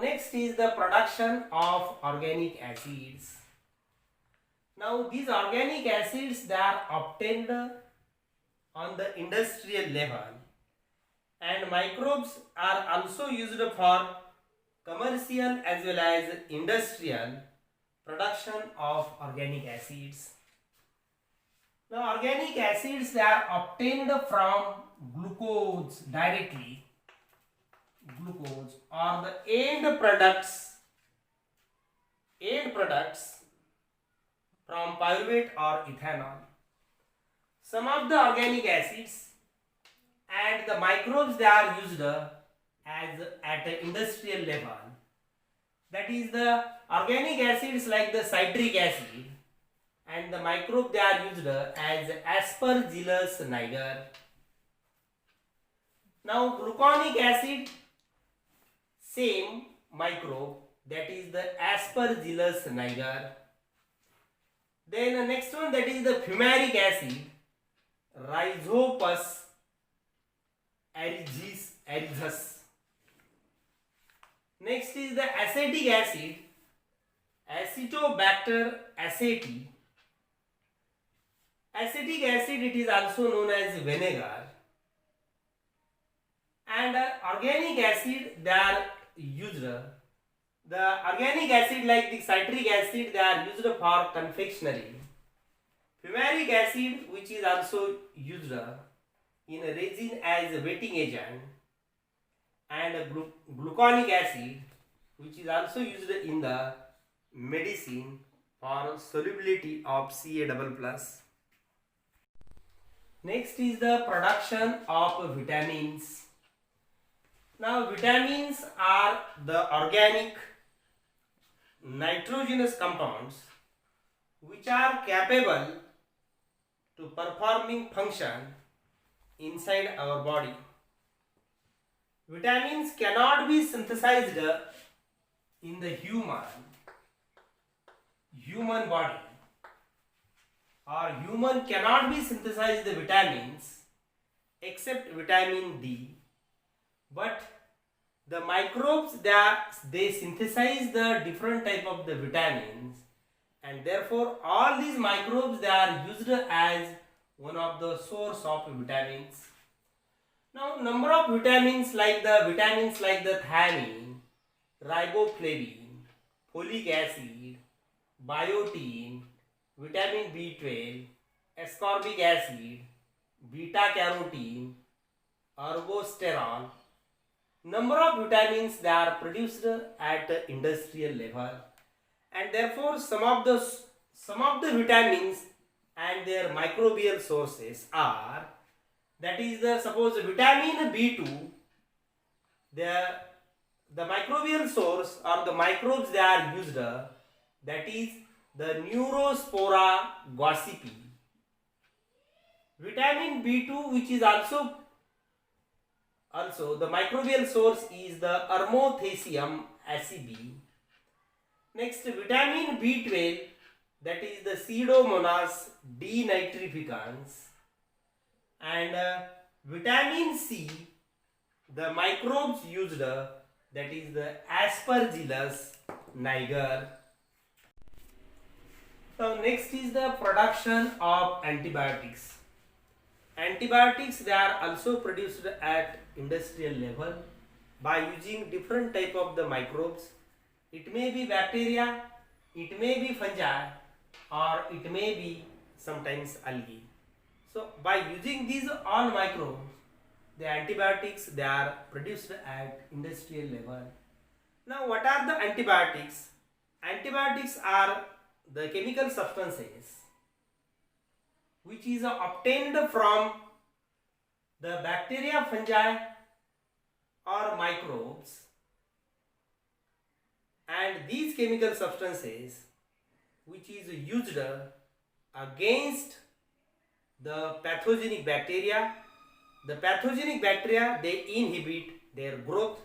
next is the production of organic acids. Now these organic acids, they are obtained on the industrial level, and microbes are also used for commercial as well as industrial production of organic acids. Now organic acids, they are obtained from glucose directly, glucose, or the end products from pyruvate or ethanol. Some of the organic acids and the microbes, they are used as at an industrial level. That is, the organic acids like the citric acid, and the microbe, they are used as Aspergillus niger. Now gluconic acid, same microbe, that is the Aspergillus niger. Then the next one, that is the fumaric acid, Rhizopus erythus. Next is the acetic acid, Acetobacter aceti. Acetic acid, it is also known as vinegar. And organic acid, they are used. The organic acid like the citric acid, they are used for confectionery. Fumaric acid, which is also used in resin as a wetting agent, and gluconic acid, which is also used in the medicine for solubility of Ca++. Next is the production of vitamins. Now vitamins are the organic nitrogenous compounds which are capable to performing function inside our body. Vitamins cannot be synthesized in the human body, or human cannot be synthesized the vitamins except vitamin D. But the microbes, they synthesize the different type of the vitamins, and therefore all these microbes, they are used as one of the source of vitamins. Now number of vitamins like the thiamine, riboflavin, folic acid, biotin, vitamin B12, ascorbic acid, beta carotene, ergosterol. Number of vitamins, they are produced at industrial level, and therefore some of the vitamins and their microbial sources are, that is the, suppose vitamin B2, the microbial source or the microbes, they are used, that is the Neurospora gossypii. Vitamin B2, which is also the microbial source, is the Armothecium acebi. Next, vitamin B12, that is the Pseudomonas denitrificans. And vitamin C, the microbes used, that is the Aspergillus niger. So next is the production of antibiotics. Antibiotics, they are also produced at industrial level by using different type of the microbes. It may be bacteria, it may be fungi, or it may be sometimes algae. So by using these all microbes, the antibiotics, they are produced at industrial level. Now what are the antibiotics? Antibiotics are the chemical substances which is obtained from the bacteria, fungi, or microbes, and these chemical substances which is used against the pathogenic bacteria. The pathogenic bacteria, they inhibit their growth.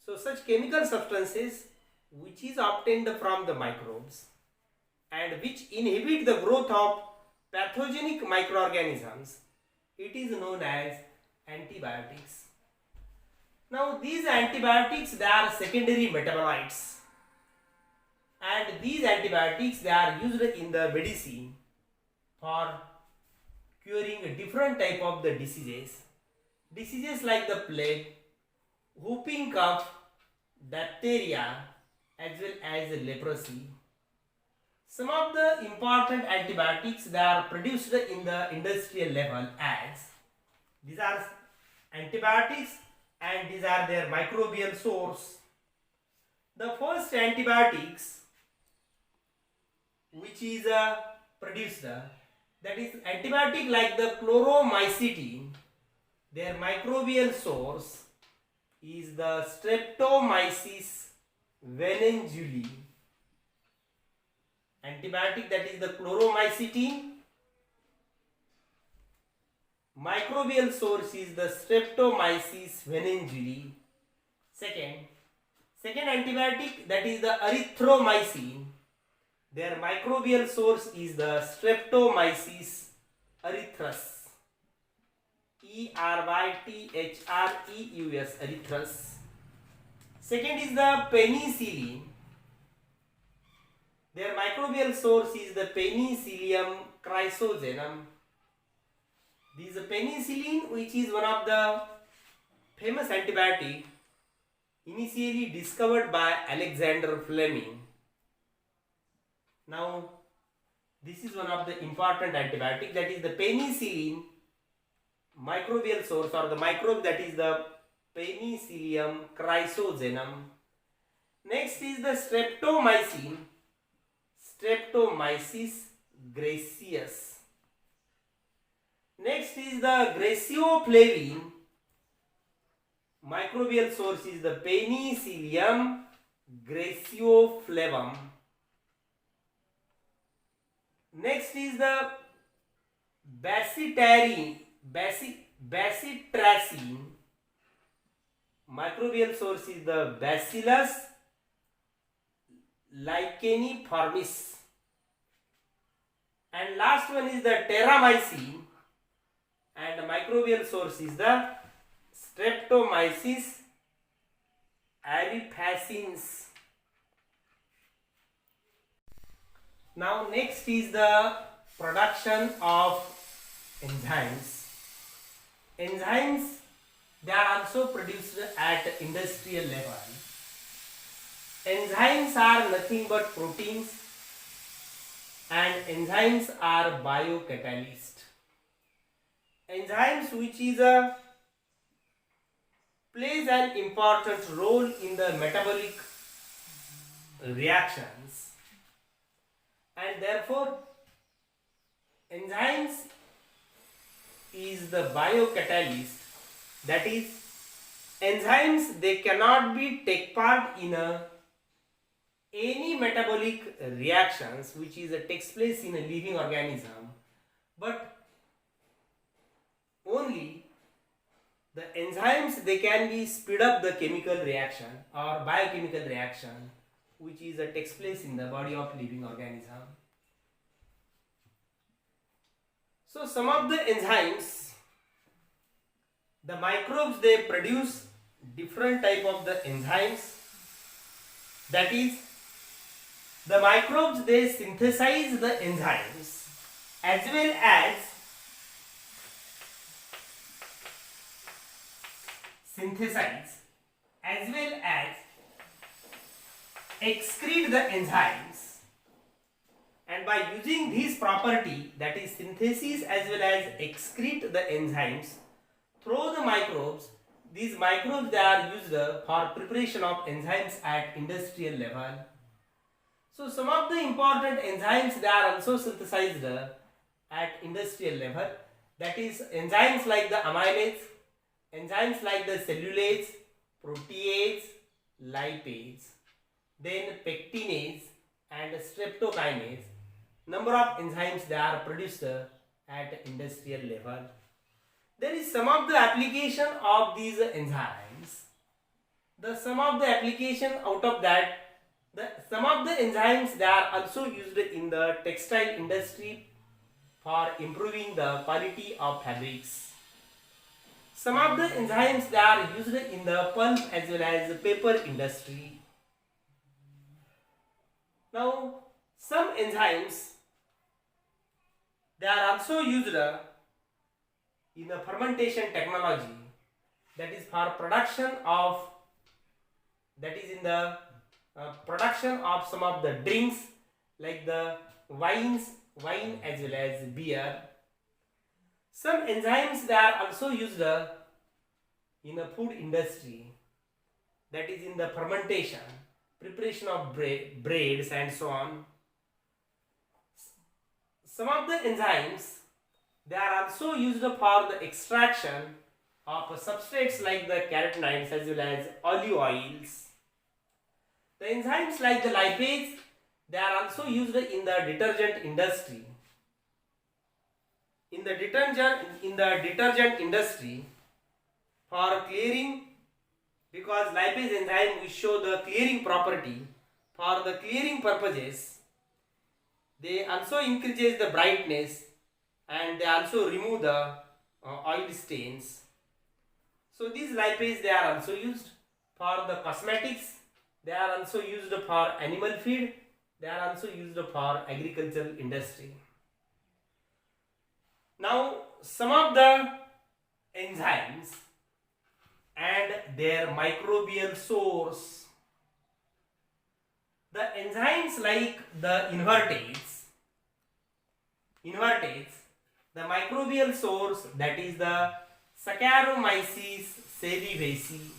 So such chemical substances which is obtained from the microbes and which inhibit the growth of pathogenic microorganisms, it is known as antibiotics. Now these antibiotics, they are secondary metabolites, and these antibiotics, they are used in the medicine for curing a different type of the diseases like the plague, whooping cough, diphtheria, as well as leprosy. Some of the important antibiotics, they are produced in the industrial level, as these are antibiotics and these are their microbial source. The first antibiotics which is produced, that is antibiotic like the chloromycetin, their microbial source is the Streptomyces venenjuli. Antibiotic that is the chloromycetin, microbial source is the Streptomyces venenjuli. Second antibiotic, that is the erythromycin, their microbial source is the Streptomyces erythrus. Erythreus, erythrus. Second is the penicillin. Their microbial source is the Penicillium chrysogenum. This is penicillin, which is one of the famous antibiotic initially discovered by Alexander Fleming. Now, this is one of the important antibiotic, that is the penicillin microbial source, or the microbe, that is the Penicillium chrysogenum. Next is the streptomycin, Streptomyces gracius. Next is the gracioflavin, microbial source is the Penicillium gracioflavum. Next is the bacitracin, microbial source is the Bacillus licheniformis. And last one is the terramycin, and the microbial source is the Streptomyces aeruginosa. Now next is the production of enzymes. Enzymes, they are also produced at industrial level. Enzymes are nothing but proteins, and enzymes are biocatalysts. Enzymes, which is plays an important role in the metabolic reactions, and therefore enzymes is the biocatalyst. That is, enzymes, they cannot be take part in any metabolic reactions which is takes place in a living organism, but only the enzymes, they can be speed up the chemical reaction or biochemical reaction which is takes place in the body of living organism. So some of the enzymes, the microbes, they produce different type of the enzymes. That is, the microbes, they synthesize the enzymes as well as excrete the enzymes, and by using this property, that is synthesis as well as excrete the enzymes through the microbes, these microbes, they are used for preparation of enzymes at industrial level. So some of the important enzymes, they are also synthesized at industrial level. That is enzymes like the amylase, enzymes like the cellulase, protease, lipase, then pectinase and streptokinase. Number of enzymes, they are produced at industrial level. There is some of the application of these enzymes. Some of the application out of that, some of the enzymes, they are also used in the textile industry for improving the quality of fabrics. Some of the enzymes that are used in the pulp as well as the paper industry. Now, some enzymes they are also used in the fermentation technology, that is for production of, that is in the production of some of the drinks like the wine as well as beer. Some enzymes that are also used in the food industry, that is in the fermentation, preparation of breads and so on. Some of the enzymes they are also used for the extraction of substrates like the carotenoids as well as olive oils. The enzymes like the lipase they are also used in the detergent industry. In the detergent industry for clearing, because lipase enzyme will show the clearing property. For the clearing purposes, they also increases the brightness and they also remove the oil stains. So these lipase they are also used for the cosmetics. They are also used for animal feed. They are also used for agricultural industry. Now some of the enzymes and their microbial source. The enzymes like the invertase, the microbial source that is the Saccharomyces cerevisiae.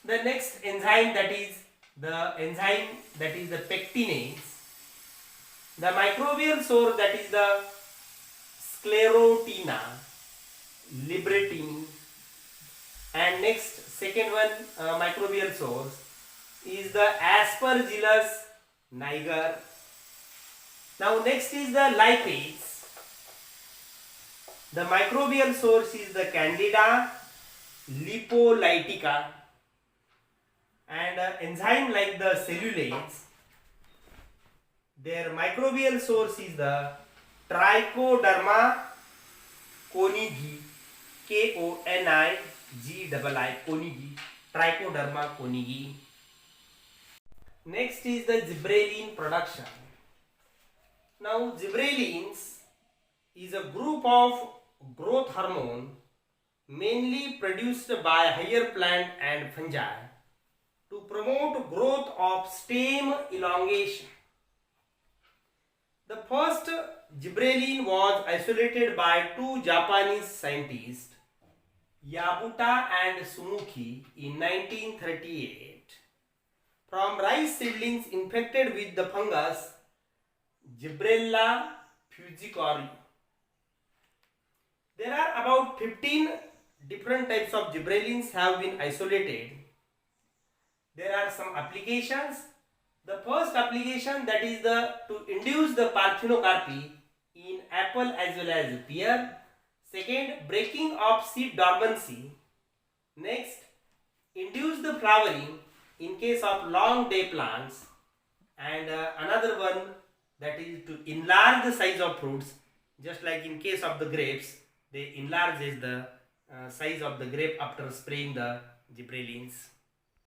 The next enzyme that is the pectinase. The microbial source that is the Sclerotina, Libretine. And next second one microbial source is the Aspergillus niger. Now next is the lipase. The microbial source is the Candida lipolytica, and enzyme like the cellulase, their microbial source is the Trichoderma konigi, Konigi, konigi, Trichoderma konigi. Next is the gibberellin production. Now gibberellins is a group of growth hormone mainly produced by higher plant and fungi to promote growth of stem elongation. The first gibberellin was isolated by two Japanese scientists, Yabuta and Sumuki, in 1938 from rice seedlings infected with the fungus Gibberella fusarium. There are about 15 different types of gibberellins have been isolated. There are some applications. The first application that is to induce the parthenocarpy in apple as well as pear. Second, breaking of seed dormancy. Next, induce the flowering in case of long day plants. And another one that is to enlarge the size of fruits, just like in case of the grapes, they enlarges the size of the grape after spraying the gibberellins.